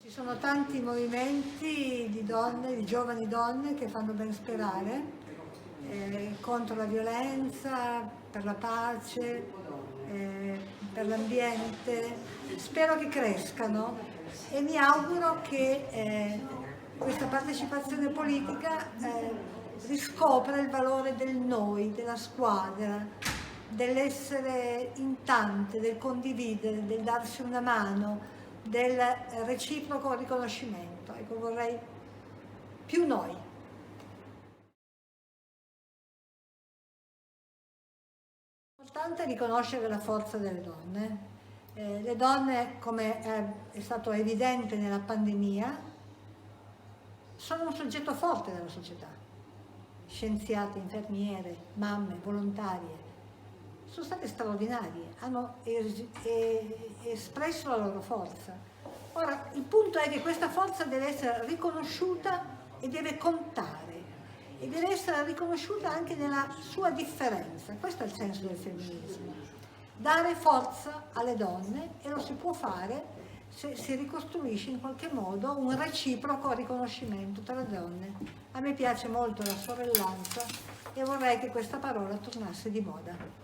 Ci sono tanti movimenti di donne, di giovani donne che fanno ben sperare contro la violenza, per la pace, per l'ambiente. Spero che crescano e mi auguro che questa partecipazione politica riscopra il valore del noi, della squadra, dell'essere in tante, del condividere, del darsi una mano, del reciproco riconoscimento. Ecco, vorrei più noi. È importante riconoscere la forza delle donne. Le donne, come è stato evidente nella pandemia, sono un soggetto forte della società. Scienziate, infermiere, mamme, volontarie, sono state straordinarie, hanno espresso la loro forza. Ora, il punto è che questa forza deve essere riconosciuta e deve contare, e deve essere riconosciuta anche nella sua differenza. Questo è il senso del femminismo. Dare forza alle donne, e lo si può fare se si ricostruisce in qualche modo un reciproco riconoscimento tra le donne. A me piace molto la sorellanza e vorrei che questa parola tornasse di moda.